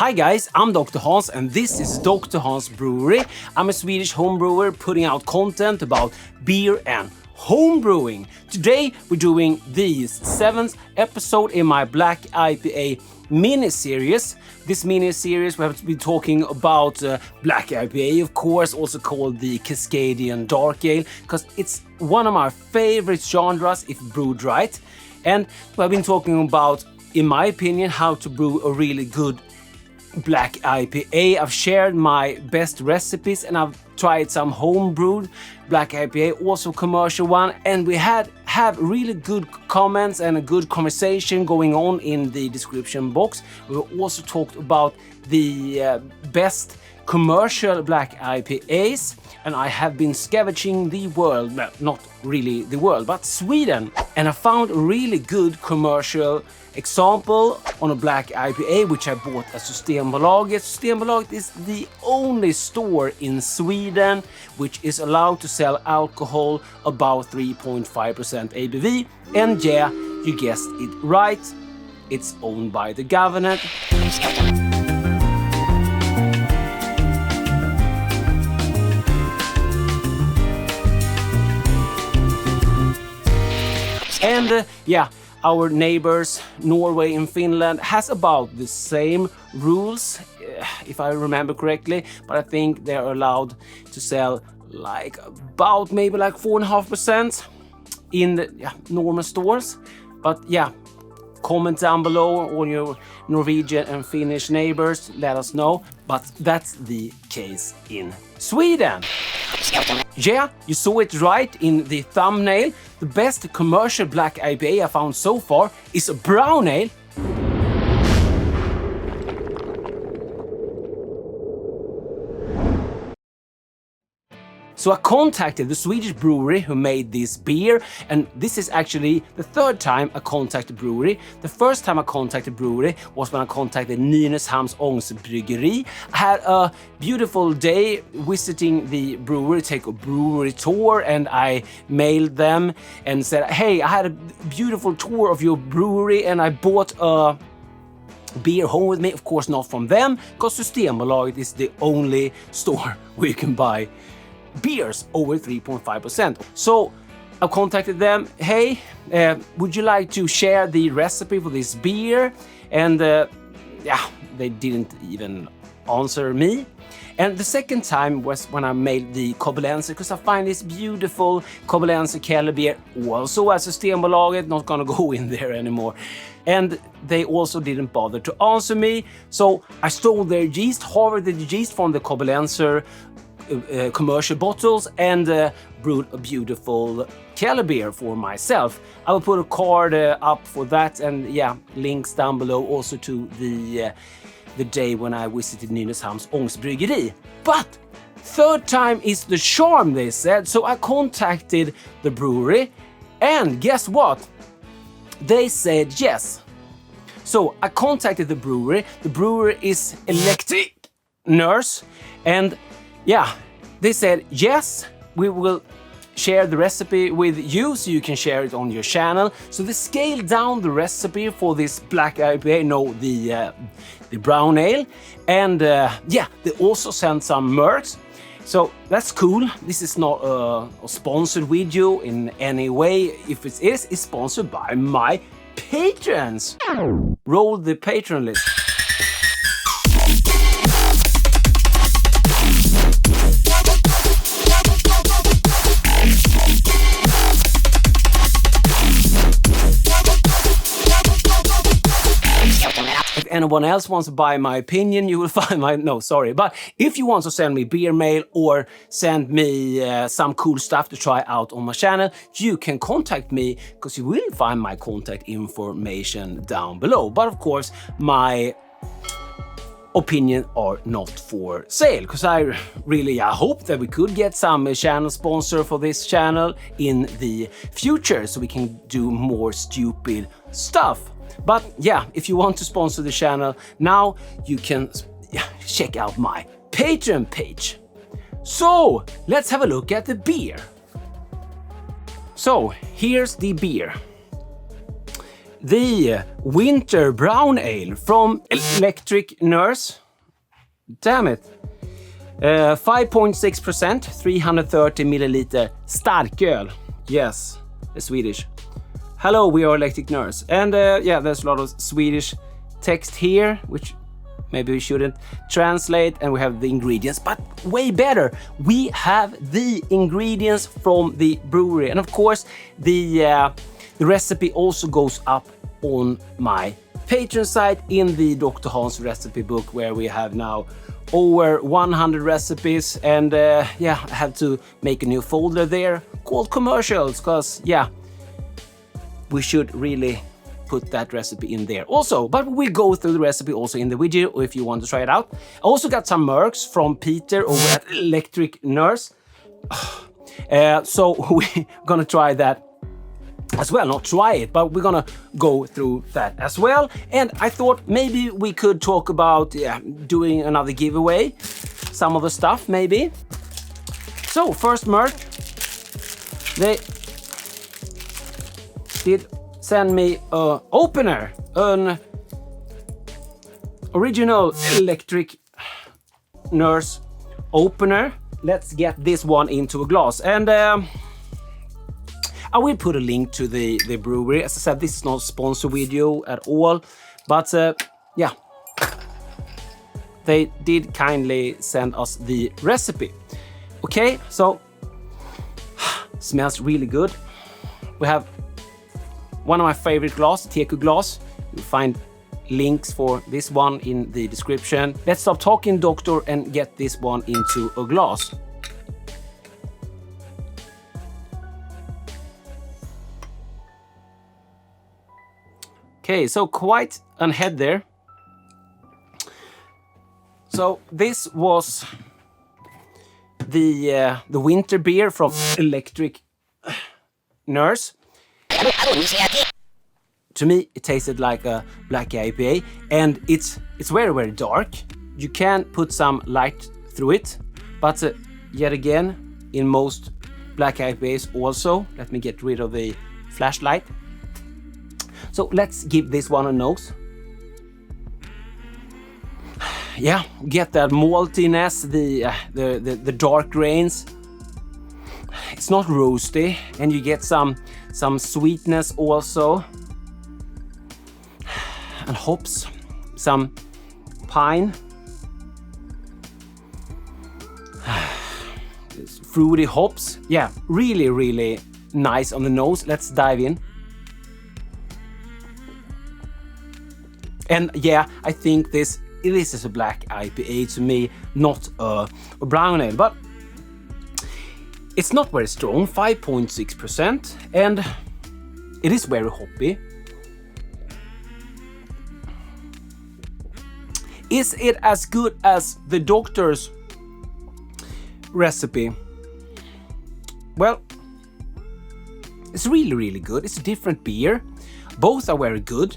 Hi guys, I'm DrHans and this is DrHans Brewery. I'm a Swedish homebrewer putting out content about beer and homebrewing. Today we're doing the 7th episode in my Black IPA mini-series. This mini-series we have been talking about Black IPA, of course, also called the Cascadian Dark Ale, because it's one of my favorite genres if brewed right. And we've been talking about, in my opinion, how to brew a really good Black IPA. I've shared my best recipes and I've tried some home-brewed Black IPA, also commercial one, and we have really good comments and a good conversation going on in the description box. We also talked about the best commercial Black IPAs, and I have been scavenging the world, well, not really the world, but Sweden, and I found a really good commercial example on a Black IPA which I bought at Systembolaget. Systembolaget is the only store in Sweden which is allowed to sell alcohol above 3.5% ABV, and yeah, you guessed it right, it's owned by the government. And yeah, our neighbors, Norway and Finland, has about the same rules, if I remember correctly, but I think they're allowed to sell like about maybe like 4.5% in the normal stores. But yeah, comment down below, all your Norwegian and Finnish neighbors, let us know. But that's the case in Sweden. Yeah, you saw it right in the thumbnail. The best commercial Black IPA I found so far is a brown ale. So I contacted the Swedish brewery who made this beer, and this is actually the third time I contacted brewery. The first time I contacted brewery was when I contacted Nynäshamns Ångbryggeri. I had a beautiful day visiting the brewery, take a brewery tour, and I mailed them and said, hey, I had a beautiful tour of your brewery and I bought a beer home with me. Of course not from them, because Systembolaget is the only store where you can buy beers over 3.5%. So I contacted them, hey, would you like to share the recipe for this beer? And yeah, they didn't even answer me. And the second time was when I made the Koblenzer, because I find this beautiful Koblenzer Kellerbier also at Systembolaget, not gonna go in there anymore. And they also didn't bother to answer me. So I stole their yeast, harvested the yeast from the Koblenzer commercial bottles and brewed a beautiful Kellerbier for myself. I will put a card up for that, and yeah, links down below also to the day when I visited Nynäshamns Ångbryggeri. But third time is the charm, they said, so I contacted the brewery, and guess what? They said yes. So I contacted the brewery. The brewery is Electric Nurse, and yeah, they said, yes, we will share the recipe with you so you can share it on your channel. So they scaled down the recipe for this Black IPA, no, the brown ale. And yeah, they also sent some merch. So that's cool. This is not a sponsored video in any way. If it is, it's sponsored by my patrons. Roll the patron list. Anyone else wants to buy my opinion, you will find my, no, sorry, but if you want to send me beer mail or send me some cool stuff to try out on my channel, you can contact me, because you will find my contact information down below. But of course, my opinion are not for sale, because I hope that we could get some channel sponsor for this channel in the future so we can do more stupid stuff. But yeah, if you want to sponsor the channel, now you can check out my Patreon page. So let's have a look at the beer. So here's the beer. the Winter Brown Ale from Electric Nurse. Damn it. 5.6%, 330 milliliter starköl. Yes, the Swedish. Hello, we are Electric Nurse. And yeah, there's a lot of Swedish text here, which maybe we shouldn't translate, and we have the ingredients, but way better, we have the ingredients from the brewery. And of course, the recipe also goes up on my Patreon site in the DrHans recipe book, where we have now over 100 recipes. And yeah, I had to make a new folder there called commercials, because yeah, we should really put that recipe in there also. But we go through the recipe also in the video if you want to try it out. I also got some mercs from Peter over at Electric Nurse. So we're gonna try that as well. Not try it, but we're gonna go through that as well. And I thought maybe we could talk about doing another giveaway. Some of the stuff maybe. So first merc, they did send me an opener, an original Electric Nurse opener. Let's get this one into a glass. And I will put a link to the brewery. As I said, this is not a sponsor video at all, but yeah, they did kindly send us the recipe. Okay, so smells really good. We have one of my favorite glass, Teku glass. You'll find links for this one in the description. Let's stop talking, doctor, and get this one into a glass. Okay, so quite an head there. So this was the winter beer from Electric Nurse. To me, it tasted like a black IPA, and it's very, very dark. You can put some light through it, but yet again, in most black IPAs also. Let me get rid of the flashlight. So let's give this one a nose. Yeah, get that maltiness, the dark grains. It's not roasty, and you get some sweetness also, and hops, some pine, fruity hops. Yeah, really, really nice on the nose. Let's dive in. And yeah, I think this is a black IPA to me, not a brown ale, but it's not very strong, 5.6%, and it is very hoppy. Is it as good as the doctor's recipe? Well, it's really, really good. It's a different beer. Both are very good.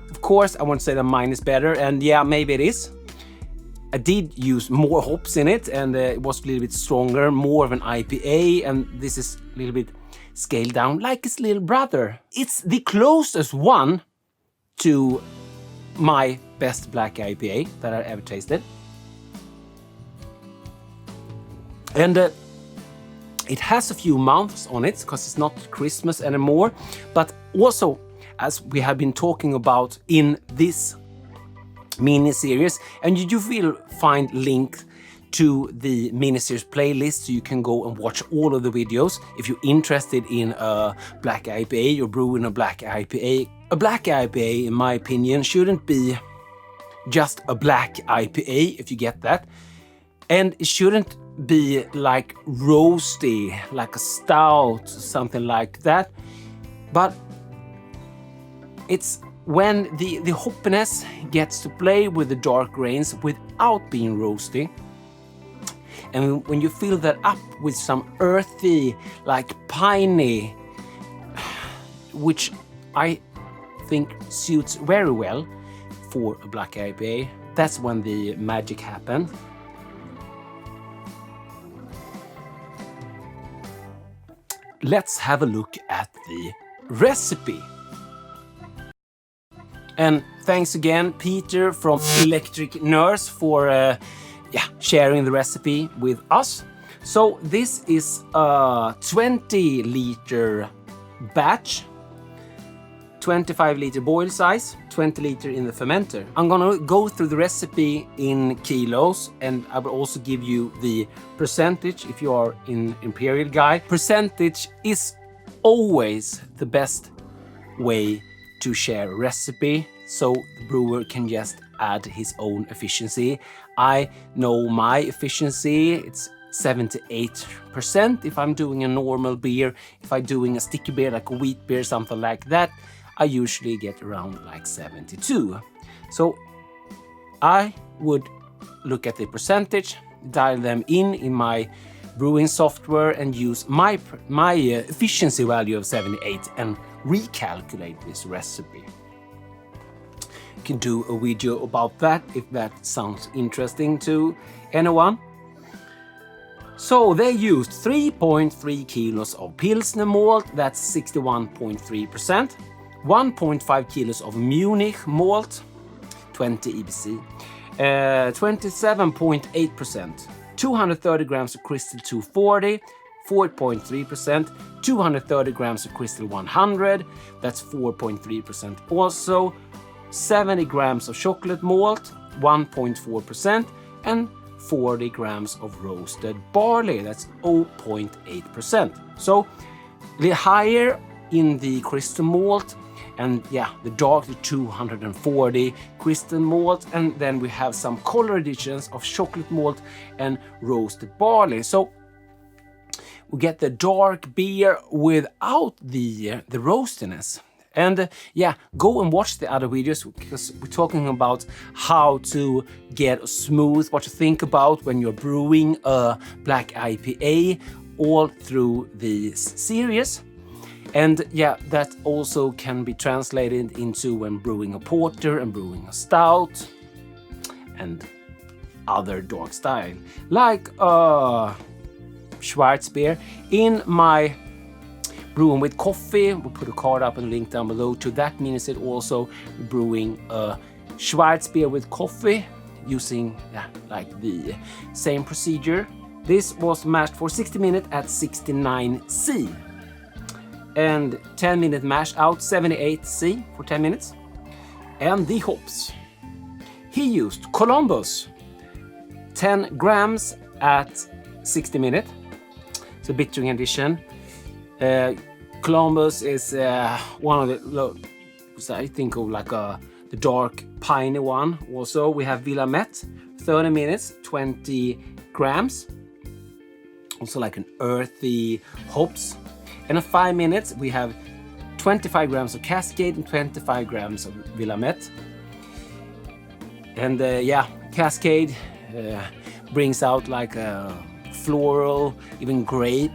Of course, I won't say that mine is better, and yeah, maybe it is. I did use more hops in it, and it was a little bit stronger, more of an IPA, and this is a little bit scaled down like its little brother. It's the closest one to my best black IPA that I ever tasted. And it has a few months on it, because it's not Christmas anymore, but also, as we have been talking about in this mini-series, and you will find link to the mini-series playlist, so you can go and watch all of the videos if you're interested in a black IPA or brewing a black IPA. A black IPA, in my opinion, shouldn't be just a black IPA, if you get that, and it shouldn't be like roasty, like a stout, something like that, but it's when the hoppiness gets to play with the dark grains without being roasty. And when you fill that up with some earthy, like piney, which I think suits very well for a black IPA, that's when the magic happens. Let's have a look at the recipe. And thanks again, Peter from Electric Nurse, for sharing the recipe with us. So this is a 20-liter batch, 25-liter boil size, 20 liter in the fermenter. I'm gonna go through the recipe in kilos, and I will also give you the percentage if you are in Imperial Guide. Percentage is always the best way to share a recipe, so the brewer can just add his own efficiency. I know my efficiency, it's 78% if I'm doing a normal beer. If I'm doing a sticky beer like a wheat beer, something like that, I usually get around like 72. So I would look at the percentage, dial them in my brewing software, and use my efficiency value of 78 and recalculate this recipe. You can do a video about that if that sounds interesting to anyone. So they used 3.3 kilos of Pilsner malt, that's 61.3%, 1.5 kilos of Munich malt, 20 EBC, 27.8%, 230 grams of Crystal 240, 4.3%, 230 grams of Crystal 100, that's 4.3% also, 70 grams of chocolate malt, 1.4%, and 40 grams of roasted barley, that's 0.8%. So a little higher in the crystal malt, and the dark, the 240 crystal malt, and then we have some color additions of chocolate malt and roasted barley. So we get the dark beer without the roastiness. And go and watch the other videos, because we're talking about how to get smooth, what to think about when you're brewing a black IPA, all through the series. And that also can be translated into when brewing a porter and brewing a stout and other dark style, like Schwarzbier. In my brewing with coffee, we'll put a card up and a link down below to that. Means it also brewing a Schwarzbier with coffee using like the same procedure. This was mashed for 60 minutes at 69C, and 10-minute mash out 78C for 10 minutes. And the hops, he used Colombus, 10 grams at 60 minutes. It's a bittering addition. Colombus is one of the, I think of like the dark piney one. Also we have Willamette, 30 minutes, 20 grams. Also like an earthy hops. And at 5 minutes we have 25 grams of Cascade and 25 grams of Willamette. And Cascade brings out like a floral, even grape,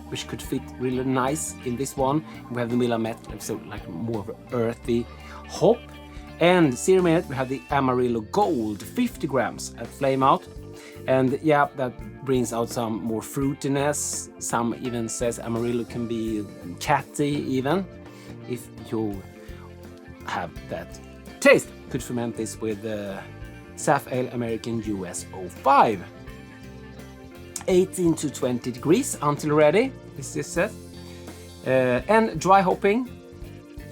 which could fit really nice in this one. We have the Willamette, so like more of an earthy hop. And 0 minute we have the Amarillo Gold, 50 grams at flame out. And that brings out some more fruitiness. Some even says Amarillo can be catty even, if you have that taste. Could ferment this with Saf Ale American US 05. 18 to 20 degrees until ready, this is set. And dry hopping,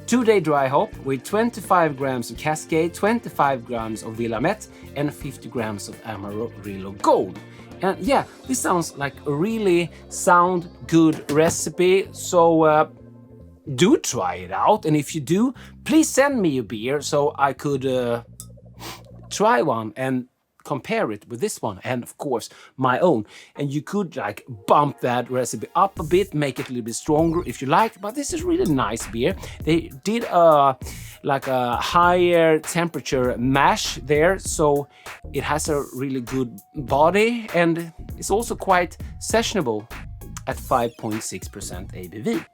2-day dry hop with 25 grams of Cascade, 25 grams of Willamette, and 50 grams of Amarillo Gold. And this sounds like a really sound, good recipe. So do try it out. And if you do, please send me a beer so I could try one and compare it with this one, and of course my own. And you could like bump that recipe up a bit, make it a little bit stronger if you like. But this is really nice beer. They did like a higher temperature mash there, so it has a really good body, and it's also quite sessionable at 5.6% ABV.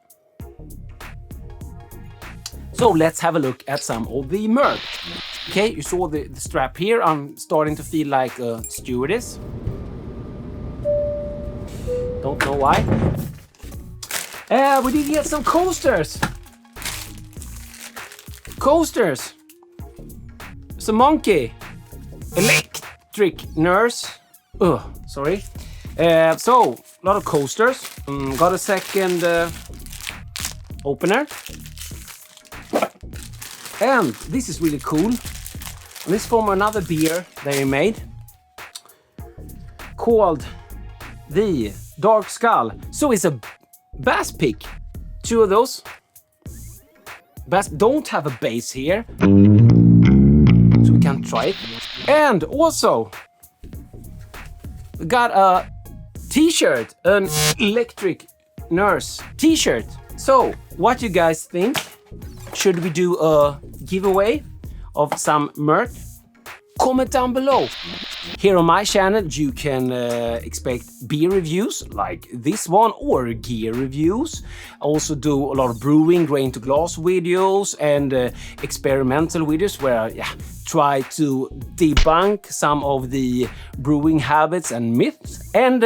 So let's have a look at some of the merch. Okay, you saw the strap here. I'm starting to feel like a stewardess. Don't know why. We did get some coasters. Coasters. a monkey. Electric nurse. Sorry. So, a lot of coasters. Got a second opener. And this is really cool. This is from another beer they made called the Dark Skull. So it's a bass pick. 2 of those. Bass don't have a base here, so we can't try it. And also, we got a t-shirt, an electric nurse t-shirt. So, what you guys think? Should we do a giveaway of some merch? Comment down below. Here on my channel you can expect beer reviews like this one or gear reviews. I also do a lot of brewing, grain to glass videos and experimental videos where I try to debunk some of the brewing habits and myths, and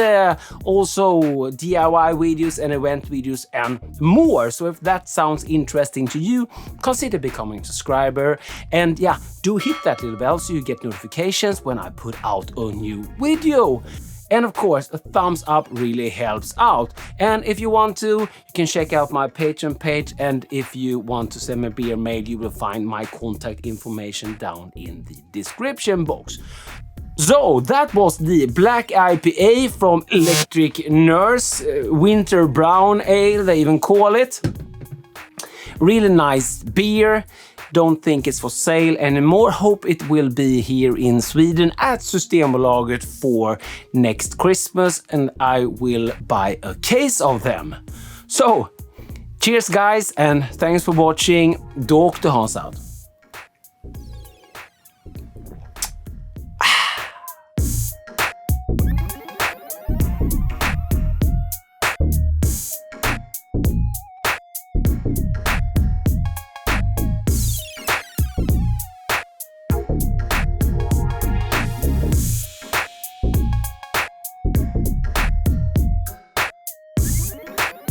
also DIY videos and event videos and more. So if that sounds interesting to you, consider becoming a subscriber, and do hit that little bell so you get notifications when I put out a new video. And of course, a thumbs up really helps out. And if you want to, you can check out my Patreon page. And if you want to send me a beer mail, you will find my contact information down in the description box. So that was the Black IPA from Electric Nurse, Winter Brown Ale, they even call it. Really nice beer. Don't think it's for sale anymore. Hope it will be here in Sweden at Systembolaget for next Christmas, and I will buy a case of them. So, cheers guys, and thanks for watching. DrHans out.